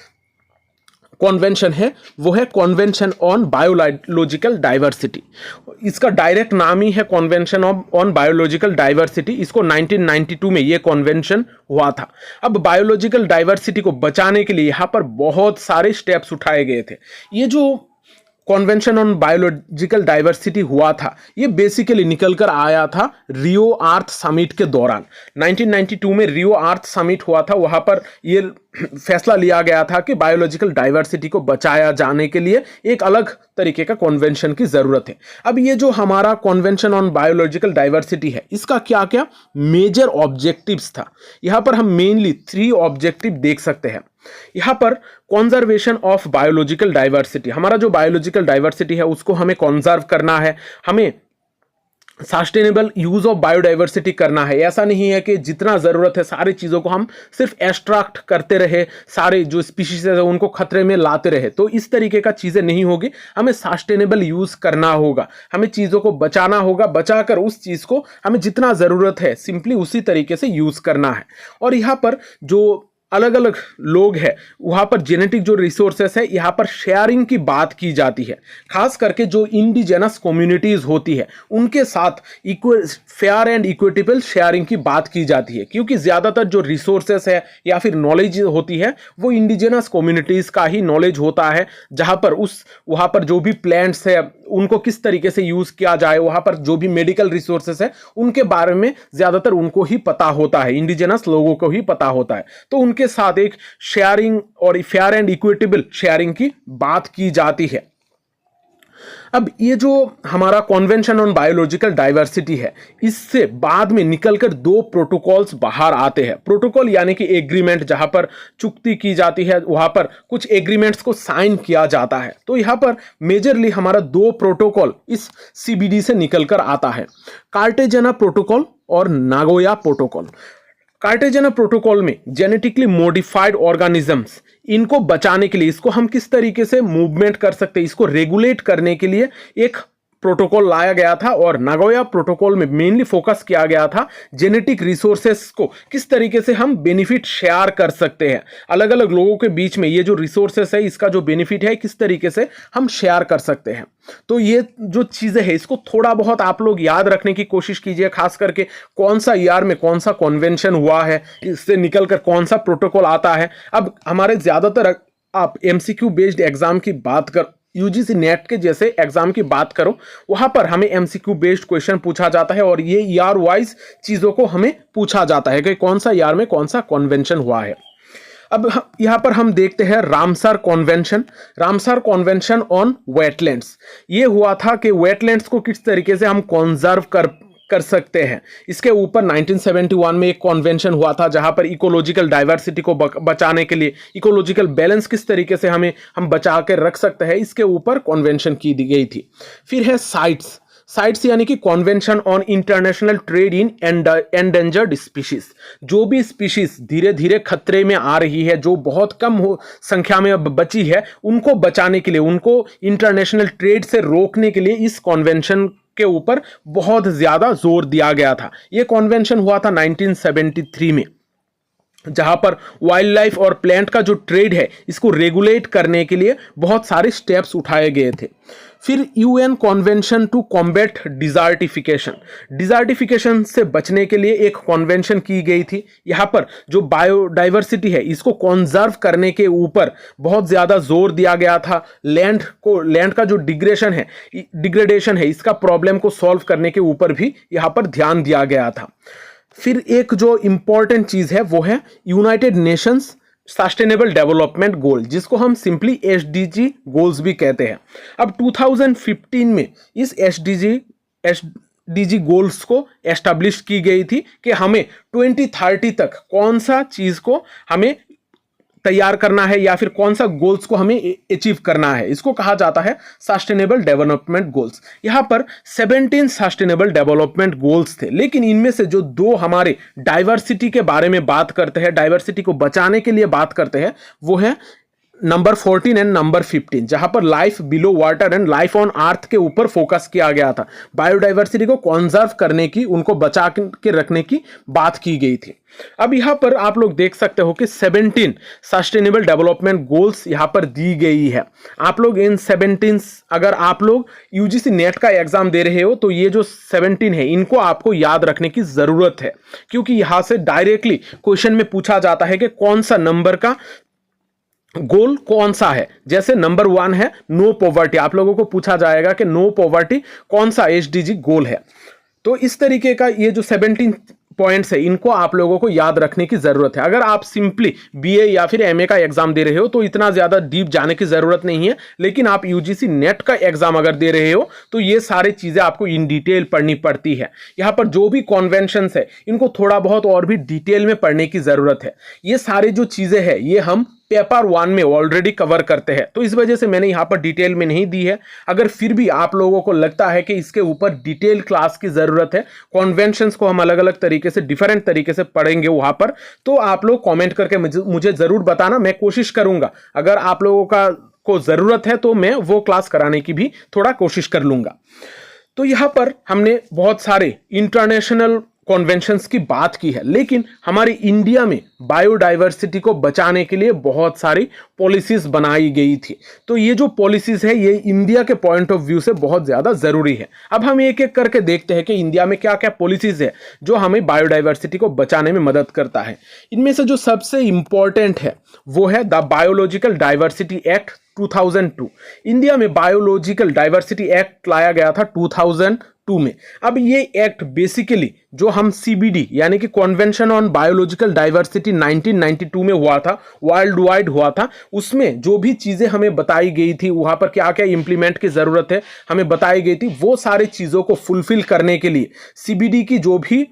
कॉन्वेंशन है वो है कॉन्वेंशन ऑन बायोलॉजिकल डाइवर्सिटी। इसका डायरेक्ट नाम ही है कॉन्वेंशन ऑन बायोलॉजिकल डाइवर्सिटी। इसको 1992 में ये कॉन्वेंशन हुआ था। अब बायोलॉजिकल डाइवर्सिटी को बचाने के लिए यहाँ पर बहुत सारे स्टेप्स उठाए गए थे। ये जो कॉन्वेंशन ऑन बायोलॉजिकल डाइवर्सिटी हुआ था ये बेसिकली निकल कर आया था रियो अर्थ समिट के दौरान। 1992 में रियो अर्थ समिट हुआ था, वहां पर ये फैसला लिया गया था कि बायोलॉजिकल डाइवर्सिटी को बचाया जाने के लिए एक अलग तरीके का कॉन्वेंशन की जरूरत है। अब ये जो हमारा कॉन्वेंशन ऑन बायोलॉजिकल डाइवर्सिटी है इसका क्या क्या मेजर ऑब्जेक्टिव्स था, यहां पर हम मेनली 3 ऑब्जेक्टिव देख सकते हैं। यहां पर कंजर्वेशन ऑफ बायोलॉजिकल डाइवर्सिटी, हमारा जो बायोलॉजिकल डाइवर्सिटी है उसको हमें कंजर्व करना है, हमें सस्टेनेबल यूज ऑफ बायोडाइवर्सिटी करना है। ऐसा नहीं है कि जितना जरूरत है सारी चीजों को हम सिर्फ एक्सट्रैक्ट करते रहे, सारे जो स्पीशीज है उनको खतरे में लाते रहे, तो इस तरीके का चीजें नहीं होगी। हमें सस्टेनेबल यूज करना होगा, हमें चीजों को बचाना होगा, बचाकर उस चीज को हमें जितना जरूरत है सिंपली उसी तरीके से यूज करना है। और यहाँ पर जो अलग अलग लोग हैं वहाँ पर जेनेटिक जो रिसोर्सेस है यहाँ पर शेयरिंग की बात की जाती है। खास करके जो इंडिजिनस कम्युनिटीज होती है उनके साथ फेयर एंड इक्विटेबल शेयरिंग की बात की जाती है, क्योंकि ज़्यादातर जो रिसोर्सेस है या फिर नॉलेज होती है वो इंडिजिनस कम्युनिटीज़ का ही नॉलेज होता है, जहाँ पर वहाँ पर जो भी प्लांट्स है उनको किस तरीके से यूज़ किया जाए, वहाँ पर जो भी मेडिकल रिसोर्सेस है उनके बारे में ज़्यादातर उनको ही पता होता है, इंडिजिनस लोगों को ही पता होता है। तो उनके साथ एक शेयरिंग और फेयर एंड इक्विटेबल शेयरिंग की बात की जाती है। अब ये जो हमारा कॉन्वेंशन ऑन बायोलॉजिकल डाइवर्सिटी है इससे बाद में निकलकर 2 प्रोटोकॉल्स बाहर आते हैं। प्रोटोकॉल यानी कि एग्रीमेंट, जहां पर चुक्ति की जाती है, वहां पर कुछ एग्रीमेंट्स को साइन किया जाता है। तो यहां पर मेजरली हमारा 2 प्रोटोकॉल इस सीबीडी से निकलकर आता है, कार्टेजना प्रोटोकॉल और नागोया प्रोटोकॉल। कार्टेजना प्रोटोकॉल में जेनेटिकली मॉडिफाइड ऑर्गेनिजम्स, इनको बचाने के लिए, इसको हम किस तरीके से मूवमेंट कर सकते हैं, इसको रेगुलेट करने के लिए एक प्रोटोकॉल लाया गया था। और नागोया प्रोटोकॉल में मेनली फोकस किया गया था जेनेटिक रिसोर्सेस को किस तरीके से हम बेनिफिट शेयर कर सकते हैं, अलग अलग लोगों के बीच में ये जो रिसोर्सेस है इसका जो बेनिफिट है किस तरीके से हम शेयर कर सकते हैं। तो ये जो चीजें हैं इसको थोड़ा बहुत आप लोग याद रखने की कोशिश कीजिए, खास करके कौन सा ईयर में कौन सा कन्वेंशन हुआ है, इससे निकलकर कौन सा प्रोटोकॉल आता है। अब हमारे ज्यादातर आप एमसीक्यू बेस्ड एग्जाम की बात यूजीसी नेट के जैसे एग्जाम की बात करो, वहां पर हमें एमसीक्यू बेस्ड क्वेश्चन पूछा जाता है और ये ईयर वाइज चीजों को हमें पूछा जाता है कि कौन सा ईयर में कौन सा कन्वेंशन हुआ है। अब यहां पर हम देखते हैं रामसर कॉन्वेंशन ऑन वेटलैंड्स। ये हुआ था कि वेटलैंड्स को किस तरीके से हम कंजर्व कर सकते हैं। इसके ऊपर 1971 में एक कॉन्वेंशन हुआ था जहां पर इकोलॉजिकल डाइवर्सिटी को बचाने के लिए इकोलॉजिकल बैलेंस किस तरीके से हम बचा के रख सकते हैं, इसके ऊपर कॉन्वेंशन की गई थी। फिर है साइट्स यानी कि convention on international trade in endangered species. जो भी स्पीशीज धीरे धीरे खतरे में आ रही है, जो बहुत कम संख्या में अब बची है, उनको बचाने के लिए, उनको इंटरनेशनल ट्रेड से रोकने के लिए इस कॉन्वेंशन के ऊपर बहुत ज्यादा जोर दिया गया था। यह कॉन्वेंशन हुआ था 1973 में, जहां पर वाइल्ड लाइफ और प्लांट का जो ट्रेड है इसको रेगुलेट करने के लिए बहुत सारे स्टेप्स उठाए गए थे। फिर UN convention to combat desertification से बचने के लिए एक कॉन्वेंशन की गई थी। यहाँ पर जो बायोडाइवर्सिटी है इसको कंजर्व करने के ऊपर बहुत ज़्यादा जोर दिया गया था। लैंड का जो डिग्रेडेशन है इसका प्रॉब्लम को सॉल्व करने के ऊपर भी यहाँ पर ध्यान दिया गया था। फिर एक जो इंपॉर्टेंट चीज़ है वो है United Nations sustainable development goal, जिसको हम सिंपली एसडीजी गोल्स भी कहते हैं। अब 2015 में इस एसडीजी गोल्स को एस्टैब्लिश की गई थी कि हमें 2030 तक कौन सा चीज़ को हमें तैयार करना है या फिर कौन सा गोल्स को हमें अचीव करना है। इसको कहा जाता है सस्टेनेबल डेवलपमेंट गोल्स। यहाँ पर 17 सस्टेनेबल डेवलपमेंट गोल्स थे, लेकिन इनमें से जो 2 हमारे डाइवर्सिटी के बारे में बात करते हैं, डाइवर्सिटी को बचाने के लिए बात करते हैं, वो है नंबर 14 एंड नंबर 15, जहां पर life below water and life on earth के ऊपर फोकस किया गया था। बायोडाइवर्सिटी को कंजर्व करने की, उनको बचा के रखने की बात की गई थी। अब यहां पर आप लोग देख सकते हो कि 17 सस्टेनेबल डेवलपमेंट गोल्स यहां पर दी गई है। आप लोग इन 17, अगर आप लोग यूजीसी नेट का एग्जाम दे रहे हो तो ये जो 17 है इनको आपको याद रखने की जरूरत है, क्योंकि यहां से डायरेक्टली क्वेश्चन में पूछा जाता है कि कौन सा नंबर का गोल कौन सा है। जैसे नंबर 1 है नो पॉवर्टी, आप लोगों को पूछा जाएगा कि नो पॉवर्टी कौन सा एसडीजी गोल है। तो इस तरीके का ये जो 17 पॉइंट्स है इनको आप लोगों को याद रखने की जरूरत है। अगर आप सिंपली बीए या फिर एमए का एग्जाम दे रहे हो तो इतना ज्यादा डीप जाने की जरूरत नहीं है, लेकिन आप यूजीसी नेट का एग्जाम अगर दे रहे हो तो ये सारी चीजें आपको इन डिटेल पढ़नी पड़ती है। यहाँ पर जो भी कॉन्वेंशंस है इनको थोड़ा बहुत और भी डिटेल में पढ़ने की जरूरत है। ये सारी जो चीजें हैं ये हम पेपर 1 में ऑलरेडी कवर करते हैं, तो इस वजह से मैंने यहाँ पर डिटेल में नहीं दी है। अगर फिर भी आप लोगों को लगता है कि इसके ऊपर डिटेल क्लास की ज़रूरत है, कॉन्वेंशंस को हम अलग अलग तरीके से डिफरेंट तरीके से पढ़ेंगे वहाँ पर, तो आप लोग कमेंट करके मुझे ज़रूर बताना। मैं कोशिश करूँगा, अगर आप लोगों को ज़रूरत है तो मैं वो क्लास कराने की भी थोड़ा कोशिश कर लूँगा। तो यहाँ पर हमने बहुत सारे इंटरनेशनल कॉन्वेंशंस की बात की है, लेकिन हमारे इंडिया में बायोडाइवर्सिटी को बचाने के लिए बहुत सारी पॉलिसीज बनाई गई थी। तो ये जो पॉलिसीज है ये इंडिया के पॉइंट ऑफ व्यू से बहुत ज़्यादा ज़रूरी है। अब हम एक एक करके देखते हैं कि इंडिया में क्या क्या पॉलिसीज है जो हमें बायोडाइवर्सिटी को बचाने में मदद करता है। इनमें से जो सबसे इंपॉर्टेंट है वो है the biological diversity act 2002। India में बायोलॉजिकल डाइवर्सिटी एक्ट लाया गया था 2002 में। अब ये एक्ट बेसिकली जो हम सीबीडी यानी कि कन्वेंशन ऑन बायोलॉजिकल डाइवर्सिटी 1992 में हुआ था, वर्ल्ड वाइड हुआ था, उसमें जो भी चीज़ें हमें बताई गई थी, वहाँ पर क्या क्या इंप्लीमेंट की ज़रूरत है हमें बताई गई थी, वो सारी चीज़ों को फुलफिल करने के लिए सीबीडी की जो भी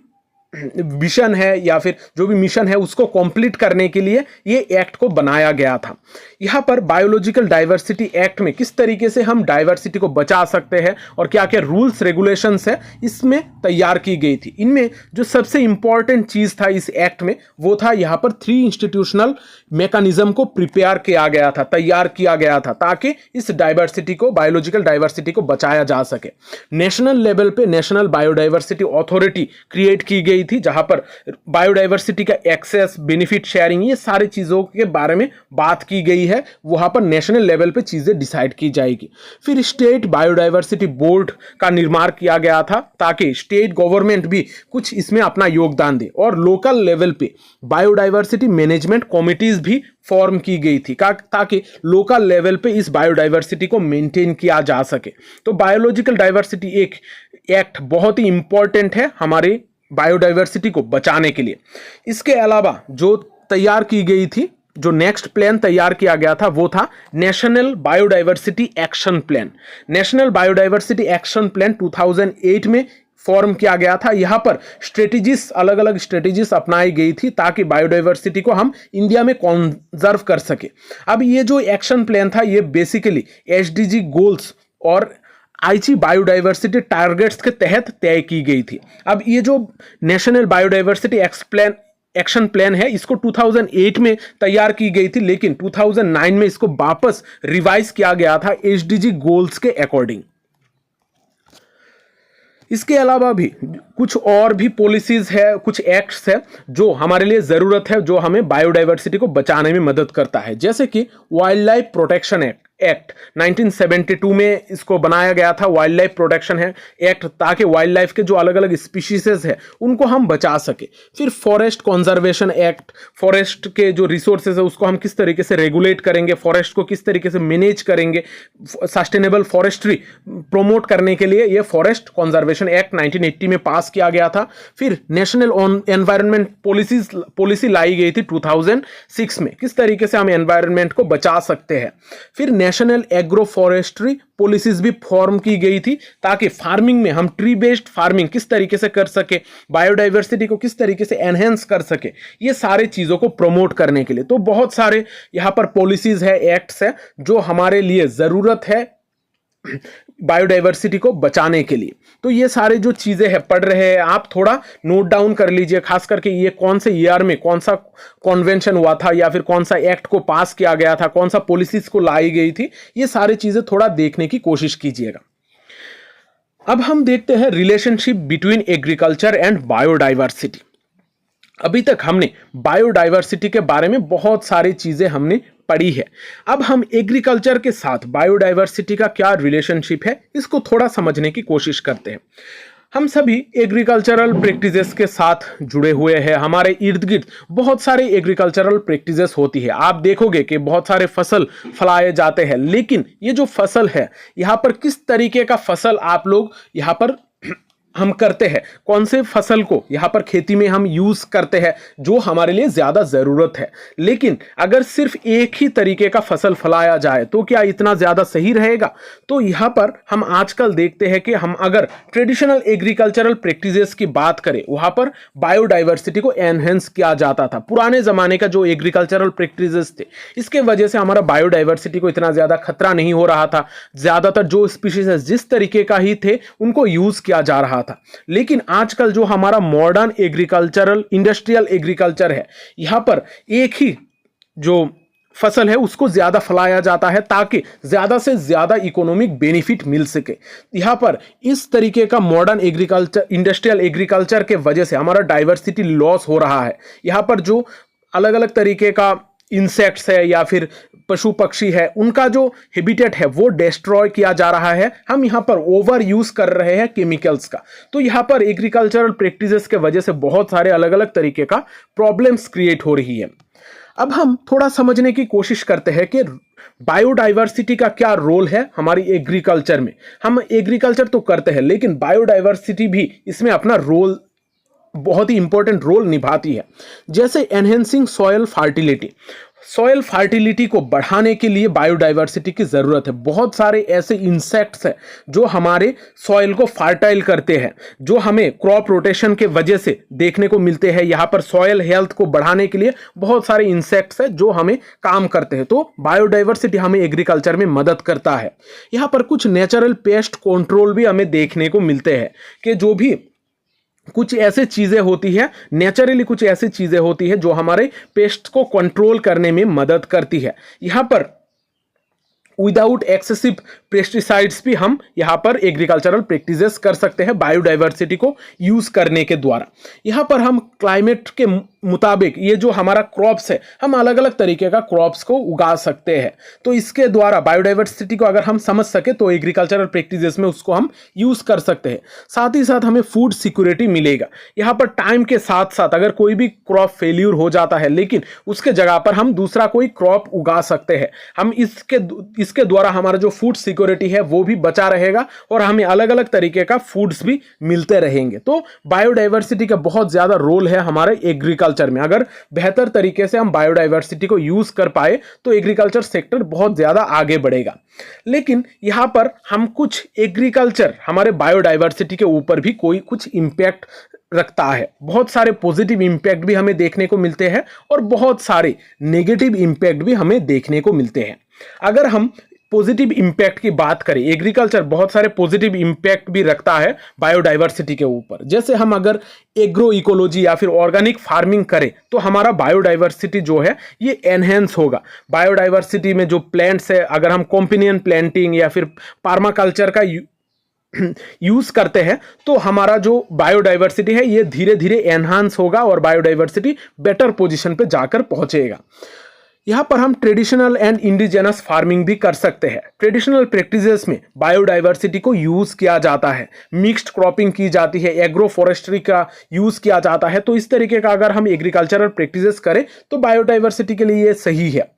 विजन है या फिर जो भी मिशन है उसको कंप्लीट करने के लिए ये एक्ट को बनाया गया था। यहाँ पर बायोलॉजिकल डाइवर्सिटी एक्ट में किस तरीके से हम डाइवर्सिटी को बचा सकते हैं और क्या क्या रूल्स रेगुलेशंस है इसमें तैयार की गई थी। इनमें जो सबसे इंपॉर्टेंट चीज़ था इस एक्ट में वो था यहाँ पर 3 इंस्टीट्यूशनल मैकेनिज्म को प्रिपेयर किया गया था, तैयार किया गया था, ताकि इस डाइवर्सिटी को, बायोलॉजिकल डाइवर्सिटी को बचाया जा सके। नेशनल लेवल पे नेशनल बायोडाइवर्सिटी अथॉरिटी क्रिएट की गई गई थी, जहां पर बायोडाइवर्सिटी का एक्सेस, बेनिफिट शेयरिंग, ये सारी चीज़ों के बारे में बात की गई है। वहां पर नेशनल लेवल पे चीज़ें डिसाइड की जाएगी। फिर स्टेट बायोडाइवर्सिटी बोर्ड का निर्माण किया गया था ताकि स्टेट गवर्नमेंट भी कुछ इसमें अपना योगदान दे, और लोकल लेवल पे बायोडाइवर्सिटी मैनेजमेंट कमिटीज भी फॉर्म की गई थी ताकि लोकल लेवल पे इस बायोडाइवर्सिटी को मेंटेन किया जा सके। तो बायोलॉजिकल डाइवर्सिटी एक एक्ट बहुत ही इंपॉर्टेंट है हमारे बायोडाइवर्सिटी को बचाने के लिए। इसके अलावा जो तैयार की गई थी, जो नेक्स्ट प्लान तैयार किया गया था, वो था national biodiversity action plan. National biodiversity action plan 2008 में फॉर्म किया गया था। यहाँ पर स्ट्रेटेजीज, अलग अलग स्ट्रेटेजीज अपनाई गई थी ताकि बायोडाइवर्सिटी को हम इंडिया में कंजर्व कर सके। अब ये जो एक्शन प्लान था, ये बेसिकली एसडीजी गोल्स और आईजी बायोडाइवर्सिटी टारगेट्स के तहत तय की गई थी। अब ये जो नेशनल बायोडाइवर्सिटी एक्शन प्लान है, इसको 2008 में तैयार की गई थी, लेकिन 2009 में इसको वापस रिवाइज किया गया था एसडीजी गोल्स के अकॉर्डिंग। इसके अलावा भी कुछ और भी पॉलिसीज है, कुछ एक्ट्स है जो हमारे लिए ज़रूरत है, जो हमें बायोडाइवर्सिटी को बचाने में मदद करता है। जैसे कि वाइल्ड लाइफ प्रोटेक्शन एक्ट 1972 में इसको बनाया गया था। वाइल्ड लाइफ प्रोटेक्शन है एक्ट, ताकि वाइल्ड लाइफ के जो अलग अलग स्पीशीज है उनको हम बचा सके। फिर फॉरेस्ट कंजर्वेशन एक्ट, फॉरेस्ट के जो रिसोर्सेज है उसको हम किस तरीके से रेगुलेट करेंगे, फॉरेस्ट को किस तरीके से मैनेज करेंगे, सस्टेनेबल फॉरेस्ट्री प्रमोट करने के लिए ये फॉरेस्ट कंजर्वेशन एक्ट 1980 में पास किया गया था। फिर नेशनल एनवायरनमेंट पॉलिसी लाई गई थी 2006 में, किस तरीके से हम एनवायरनमेंट को बचा सकते हैं। फिर नेशनल एग्रो फॉरेस्ट्री पॉलिसीज भी फॉर्म की गई थी ताकि फार्मिंग में हम ट्री बेस्ड फार्मिंग किस तरीके से कर सके, बायोडाइवर्सिटी को किस तरीके से एनहेंस कर सके, ये सारे चीज़ों को प्रमोट करने के लिए। तो बहुत सारे यहाँ पर पॉलिसीज है, एक्ट्स है जो हमारे लिए ज़रूरत है बायोडाइवर्सिटी को बचाने के लिए। तो ये सारे जो चीज़ें हैं पढ़ रहे हैं आप, थोड़ा नोट डाउन कर लीजिए, खास करके ये कौन से ईयर में कौन सा कॉन्वेंशन हुआ था या फिर कौन सा एक्ट को पास किया गया था, कौन सा पॉलिसीज को लाई गई थी, ये सारी चीज़ें थोड़ा देखने की कोशिश कीजिएगा। अब हम देखते हैं relationship between agriculture and biodiversity. अभी तक हमने बायोडाइवर्सिटी के बारे में बहुत सारी चीज़ें हमने पढ़ी है। अब हम एग्रीकल्चर के साथ बायोडाइवर्सिटी का क्या रिलेशनशिप है, इसको थोड़ा समझने की कोशिश करते हैं। हम सभी एग्रीकल्चरल प्रैक्टिसेस के साथ जुड़े हुए हैं। हमारे इर्द गिर्द बहुत सारे एग्रीकल्चरल प्रैक्टिसेस होती है। आप देखोगे कि बहुत सारे फसल फलाए जाते हैं, लेकिन ये जो फसल है, यहाँ पर किस तरीके का फसल आप लोग यहाँ पर हम करते हैं, कौन से फसल को यहाँ पर खेती में हम यूज करते हैं जो हमारे लिए ज्यादा जरूरत है। लेकिन अगर सिर्फ एक ही तरीके का फसल फलाया जाए तो क्या इतना ज्यादा सही रहेगा? तो यहाँ पर हम आजकल देखते हैं कि हम अगर ट्रेडिशनल एग्रीकल्चरल प्रैक्टिसेस की बात करें, वहां पर बायोडाइवर्सिटी को एनहेंस किया जाता था। पुराने जमाने का जो एग्रीकल्चरल प्रैक्टिसेस थे, इसके वजह से हमारा बायोडाइवर्सिटी को इतना ज्यादा खतरा नहीं हो रहा था। ज्यादातर जो स्पीशीज जिस तरीके का ही थे उनको यूज किया जा रहा था। लेकिन आजकल जो हमारा मॉडर्न एग्रीकल्चरल इंडस्ट्रियल एग्रीकल्चर है, यहां पर एक ही जो फसल है उसको ज्यादा फैलाया जाता है ताकि ज्यादा से ज्यादा इकोनॉमिक बेनिफिट मिल सके। यहां पर इस तरीके का मॉडर्न एग्रीकल्चर, इंडस्ट्रियल एग्रीकल्चर के वजह से हमारा डाइवर्सिटी लॉस हो रहा है। यहां पर जो अलग अलग तरीके का इंसेक्ट्स है या फिर पशु पक्षी है, उनका जो हैबिटेट है वो डिस्ट्रॉय किया जा रहा है। हम यहाँ पर ओवर यूज कर रहे हैं केमिकल्स का। तो यहाँ पर एग्रीकल्चरल प्रैक्टिसेस के वजह से बहुत सारे अलग अलग तरीके का प्रॉब्लम्स क्रिएट हो रही है। अब हम थोड़ा समझने की कोशिश करते हैं कि बायोडाइवर्सिटी का क्या रोल है हमारी एग्रीकल्चर में। हम एग्रीकल्चर तो करते हैं, लेकिन बायोडाइवर्सिटी भी इसमें अपना रोल, बहुत ही इंपॉर्टेंट रोल निभाती है। जैसे enhancing soil fertility, soil fertility को बढ़ाने के लिए बायोडाइवर्सिटी की ज़रूरत है। बहुत सारे ऐसे इंसेक्ट्स हैं जो हमारे सॉयल को फर्टाइल करते हैं, जो हमें क्रॉप रोटेशन के वजह से देखने को मिलते हैं। यहाँ पर सॉयल हेल्थ को बढ़ाने के लिए बहुत सारे इंसेक्ट्स हैं जो हमें काम करते हैं। तो बायोडाइवर्सिटी हमें एग्रीकल्चर में मदद करता है। यहाँ पर कुछ नेचुरल पेस्ट कंट्रोल भी हमें देखने को मिलते हैं कि जो भी कुछ ऐसे चीज़ें होती है, नेचुरली कुछ ऐसी चीज़ें होती है जो हमारे पेस्ट को कंट्रोल करने में मदद करती है। यहाँ पर विदाउट एक्सेसिव पेस्टिसाइड्स भी हम यहाँ पर एग्रीकल्चरल प्रैक्टिसेस कर सकते हैं बायोडाइवर्सिटी को यूज़ करने के द्वारा। यहाँ पर हम क्लाइमेट के मुताबिक ये जो हमारा क्रॉप्स है, हम अलग अलग तरीके का क्रॉप्स को उगा सकते हैं। तो इसके द्वारा बायोडाइवर्सिटी को अगर हम समझ सके तो एग्रीकल्चरल प्रैक्टिसेस में उसको हम यूज़ कर सकते हैं। साथ ही साथ हमें फूड सिक्योरिटी मिलेगा। यहाँ पर टाइम के साथ साथ अगर कोई भी क्रॉप फेल्यूर हो जाता है, लेकिन उसके जगह पर हम दूसरा कोई क्रॉप उगा सकते हैं। हम इसके द्वारा हमारा जो फूड सिक्योरिटी है वो भी बचा रहेगा और हमें अलग अलग तरीके का फूड्स भी मिलते रहेंगे। तो बायोडाइवर्सिटी का बहुत ज़्यादा रोल है हमारे एग्रीकल्चर में। अगर बेहतर तरीके से हम बायोडाइवर्सिटी को यूज़ कर पाए तो एग्रीकल्चर सेक्टर बहुत ज़्यादा आगे बढ़ेगा। लेकिन यहाँ पर हम कुछ एग्रीकल्चर हमारे बायोडाइवर्सिटी के ऊपर भी कोई कुछ इम्पैक्ट रखता है। बहुत सारे पॉजिटिव इम्पैक्ट भी हमें देखने को मिलते हैं और बहुत सारे नेगेटिव इम्पैक्ट भी हमें देखने को मिलते हैं। अगर हम पॉजिटिव इम्पैक्ट की बात करें, एग्रीकल्चर बहुत सारे पॉजिटिव इम्पैक्ट भी रखता है बायोडाइवर्सिटी के ऊपर। जैसे हम अगर एग्रो इकोलॉजी या फिर ऑर्गेनिक फार्मिंग करें तो हमारा बायोडाइवर्सिटी जो है ये एनहेंस होगा। बायोडाइवर्सिटी में जो प्लांट्स है, अगर हम कॉम्पिनियन प्लांटिंग या फिर पार्माकल्चर का यूज करते हैं तो हमारा जो बायोडाइवर्सिटी है ये धीरे धीरे एनहांस होगा और बायोडाइवर्सिटी बेटर पोजीशन पे जाकर पहुंचेगा। यहाँ पर हम ट्रेडिशनल एंड इंडिजिनस फार्मिंग भी कर सकते हैं। ट्रेडिशनल प्रैक्टिसेस में बायोडाइवर्सिटी को यूज किया जाता है, मिक्स्ड क्रॉपिंग की जाती है, एग्रो फॉरेस्ट्री का यूज किया जाता है। तो इस तरीके का अगर हम एग्रीकल्चरल प्रैक्टिसेस करें तो बायोडाइवर्सिटी के लिए ये सही है।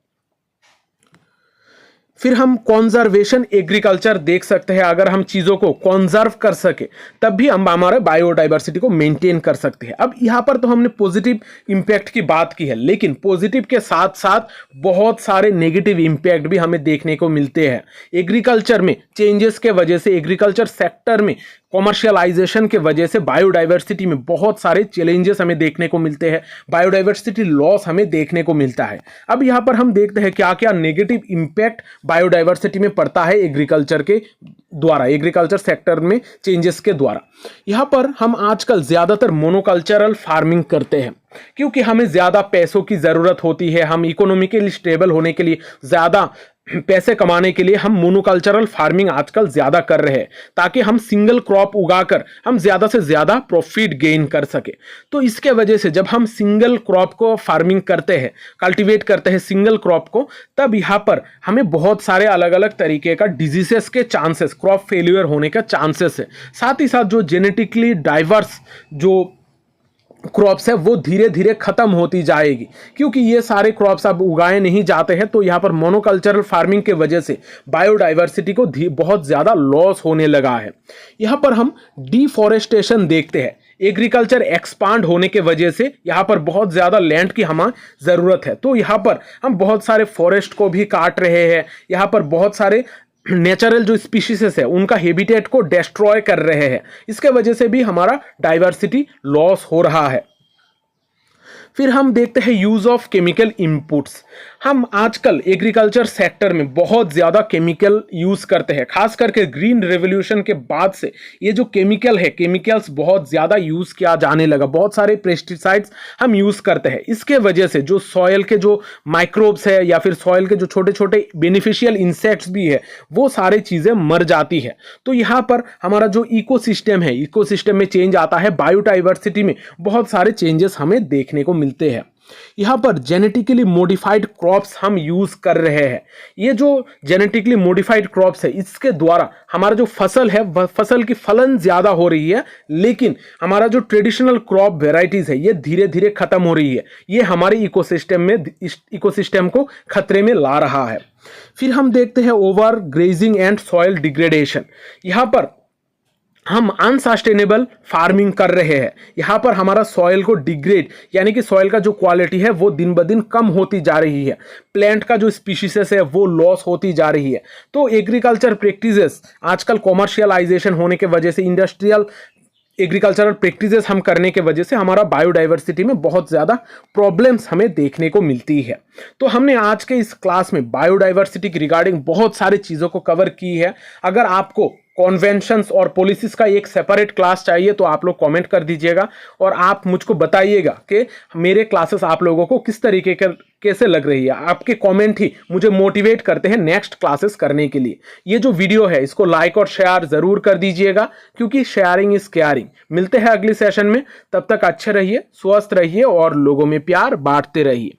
फिर हम कॉन्जर्वेशन एग्रीकल्चर देख सकते हैं। अगर हम चीज़ों को कॉन्जर्व कर सके तब भी हम हमारे बायोडाइवर्सिटी को मेंटेन कर सकते हैं। अब यहाँ पर तो हमने पॉजिटिव इम्पैक्ट की बात की है, लेकिन पॉजिटिव के साथ साथ बहुत सारे नेगेटिव इम्पैक्ट भी हमें देखने को मिलते हैं। एग्रीकल्चर में चेंजेस के वजह से, एग्रीकल्चर सेक्टर में कॉमर्शियलाइजेशन के वजह से बायोडाइवर्सिटी में बहुत सारे चैलेंजेस हमें देखने को मिलते हैं, बायोडाइवर्सिटी लॉस हमें देखने को मिलता है। अब यहाँ पर हम देखते हैं क्या क्या नेगेटिव इम्पैक्ट बायोडाइवर्सिटी में पड़ता है एग्रीकल्चर के द्वारा, एग्रीकल्चर सेक्टर में चेंजेस के द्वारा। यहाँ पर हम आजकल ज़्यादातर मोनोकल्चरल फार्मिंग करते हैं क्योंकि हमें ज़्यादा पैसों की ज़रूरत होती है। हम इकोनॉमिकली स्टेबल होने के लिए, ज़्यादा पैसे कमाने के लिए हम मोनोकल्चरल फार्मिंग आजकल ज़्यादा कर रहे हैं ताकि हम सिंगल क्रॉप उगाकर हम ज़्यादा से ज़्यादा प्रॉफिट गेन कर सके। तो इसके वजह से जब हम सिंगल क्रॉप को फार्मिंग करते हैं, कल्टीवेट करते हैं सिंगल क्रॉप को, तब यहाँ पर हमें बहुत सारे अलग अलग तरीके का डिजीजेस के चांसेस, क्रॉप फेल्यूर होने का चांसेस है। साथ ही साथ जो जेनेटिकली डाइवर्स जो क्रॉप्स है वो धीरे धीरे खत्म होती जाएगी क्योंकि ये सारे क्रॉप्स अब उगाए नहीं जाते हैं। तो यहाँ पर मोनोकल्चरल फार्मिंग के वजह से बायोडाइवर्सिटी को बहुत ज़्यादा लॉस होने लगा है। यहाँ पर हम डिफॉरेस्टेशन देखते हैं। एग्रीकल्चर एक्सपांड होने के वजह से यहाँ पर बहुत ज़्यादा लैंड की हमें ज़रूरत है। तो यहाँ पर हम बहुत सारे फॉरेस्ट को भी काट रहे हैं। यहाँ पर बहुत सारे नेचुरल जो स्पीशीज है उनका हैबिटेट को डिस्ट्रॉय कर रहे हैं। इसके वजह से भी हमारा डाइवर्सिटी लॉस हो रहा है। फिर हम देखते हैं यूज़ ऑफ केमिकल इनपुट्स। हम आजकल एग्रीकल्चर सेक्टर में बहुत ज़्यादा केमिकल यूज़ करते हैं, खास करके ग्रीन रेवोल्यूशन के बाद से ये जो केमिकल है, केमिकल्स बहुत ज़्यादा यूज़ किया जाने लगा। बहुत सारे पेस्टिसाइड्स हम यूज़ करते हैं। इसके वजह से जो सॉयल के जो माइक्रोब्स है या फिर सॉयल के जो छोटे छोटे बेनिफिशियल इंसेक्ट्स भी है वो सारी चीज़ें मर जाती है। तो यहाँ पर हमारा जो इकोसिस्टम है, इकोसिस्टम में चेंज आता है, बायोडाइवर्सिटी में बहुत सारे चेंजेस हमें देखने को मिलते हैं। यहाँ पर जेनेटिकली मॉडिफाइड क्रॉप्स हम यूज कर रहे हैं। ये जो जेनेटिकली मॉडिफाइड क्रॉप्स है इसके द्वारा हमारा जो फसल है वह फसल की फलन ज्यादा हो रही है, लेकिन हमारा जो ट्रेडिशनल क्रॉप वेराइटीज है ये धीरे धीरे खत्म हो रही है। ये हमारे इकोसिस्टम को खतरे में ला रहा है। फिर हम देखते हैं over grazing and soil degradation. यहाँ पर हम अनसस्टेनेबल फार्मिंग कर रहे हैं। यहाँ पर हमारा सॉइल को डिग्रेड, यानी कि सॉइल का जो क्वालिटी है वो दिन ब दिन कम होती जा रही है। प्लांट का जो स्पीशीज है वो लॉस होती जा रही है। तो एग्रीकल्चर प्रैक्टिसेस आजकल कॉमर्शियलाइजेशन होने के वजह से, इंडस्ट्रियल एग्रीकल्चरल प्रैक्टिसेस हम करने के वजह से हमारा बायोडाइवर्सिटी में बहुत ज़्यादा प्रॉब्लम्स हमें देखने को मिलती है। तो हमने आज के इस क्लास में बायोडाइवर्सिटी के रिगार्डिंग बहुत सारी चीज़ों को कवर की है। अगर आपको कॉन्वेंशंस और पॉलिसीज का एक सेपरेट क्लास चाहिए तो आप लोग कमेंट कर दीजिएगा और आप मुझको बताइएगा कि मेरे क्लासेस आप लोगों को किस तरीके के कैसे लग रही है। आपके कमेंट ही मुझे मोटिवेट करते हैं नेक्स्ट क्लासेस करने के लिए। ये जो वीडियो है इसको लाइक और शेयर जरूर कर दीजिएगा क्योंकि शेयरिंग इज केयरिंग। मिलते हैं अगली सेशन में, तब तक अच्छे रहिए, स्वस्थ रहिए और लोगों में प्यार बांटते रहिए।